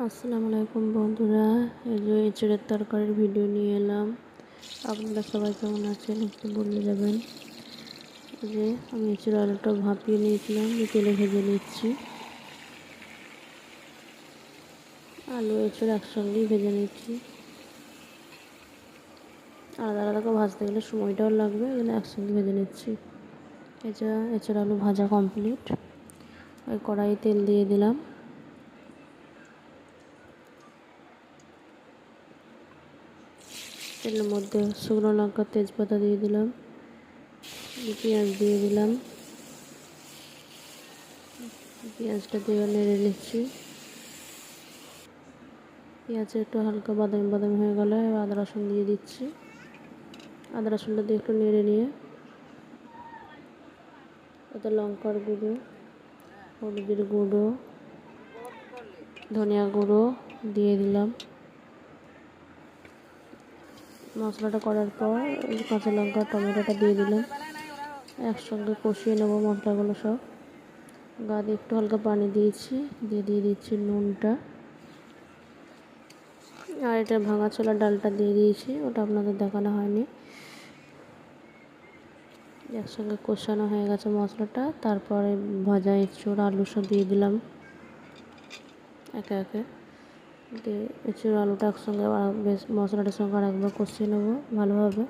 আসসালামু আলাইকুম বন্ধুরা, এই যে এঁচড়ের তরকারির ভিডিও নিয়ে এলাম। আপনারা সবাই কেমন আছেন একটু বলে যাবেন। এই যে আমি এঁচড় আলুটা ভাপিয়ে নিয়েছিলাম, তেলে ভেজে নিচ্ছি। আলু এঁচড় একসঙ্গেই ভেজে নিচ্ছি। আলাদা আলাদা করে ভাজতে গেলে সময়টাও লাগবে, এখানে একসঙ্গে ভেজে নিচ্ছি। এঁচড় আলু ভাজা কমপ্লিট। ওই কড়াইয়ে তেল দিয়ে দিলাম। তেলের মধ্যে শুকনো লঙ্কা তেজপাতা দিয়ে দিলাম, পেঁয়াজ দিয়ে দিলাম। পেঁয়াজটা দিয়ে নেড়ে নিচ্ছি। পেঁয়াজটা একটু হালকা বাদামি বাদামি হয়ে গেলে আদা রসুন দিয়ে দিচ্ছি। আদা রসুনটা দিয়ে একটু নেড়ে নিয়ে ওতে লঙ্কার গুঁড়ো, হলুদের গুঁড়ো, ধনিয়া গুঁড়ো দিয়ে দিলাম। মশলাটা করার পর কাঁচা লঙ্কা টমেটোটা দিয়ে দিলাম। একসঙ্গে কষিয়ে নেবো মশলাগুলো সব। গা দিয়ে একটু হালকা পানি দিয়েছি, দিয়ে দিচ্ছি নুনটা। আর এটা ভাঙা ছোলার ডালটা দিয়ে দিয়েছি, ওটা আপনাদের দেখানো হয়নি। একসঙ্গে কষানো হয়ে গেছে মশলাটা। তারপরে ভাজা এঁচড় আলু সব দিয়ে দিলাম একে একে। দিয়ে এঁচড় আলুটা একসঙ্গে বেশ মশলাটার সঙ্গে আর একবার কষিয়ে নেবো ভালোভাবে।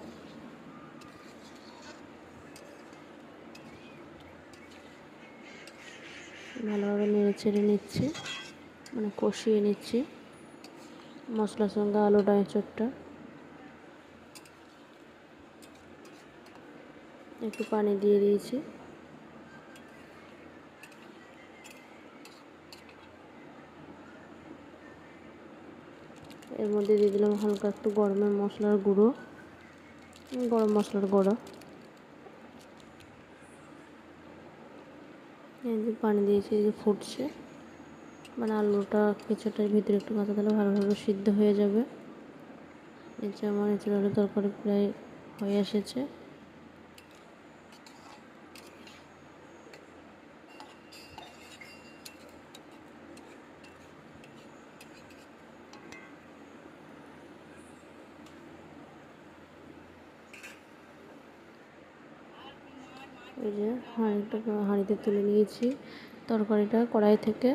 ভালোভাবে নেড়ে ছেড়ে নিচ্ছি, মানে কষিয়ে নিচ্ছি মশলার সঙ্গে আলুটা এঁচড়টা। একটু পানি দিয়ে দিয়েছি। এর মধ্যে দিয়ে দিলাম হালকা একটু গরম মশলার গুঁড়ো। এই যে পানি দিয়েছি, এই যে ফুটছে, মানে আলুটা কিছুটার ভিতরে একটু কাঁচা দিলে ভালোভাবে সিদ্ধ হয়ে যাবে। এই যে আমার এঁচড় আলুর তরকারি প্রায় হয়ে এসেছে। এই যে হাঁড়িতে তুলে নিয়েছি তরকারিটা কড়াই থেকে।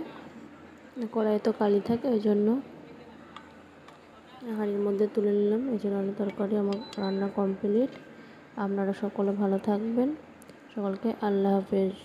কড়াইয়ে তো কালি থাকে, ওই জন্য হাঁড়ির মধ্যে তুলে নিলাম। এঁচড় আলু তরকারি আমার রান্না কমপ্লিট। আপনারা সকলে ভালো থাকবেন। সকলকে আল্লাহ হাফেজ।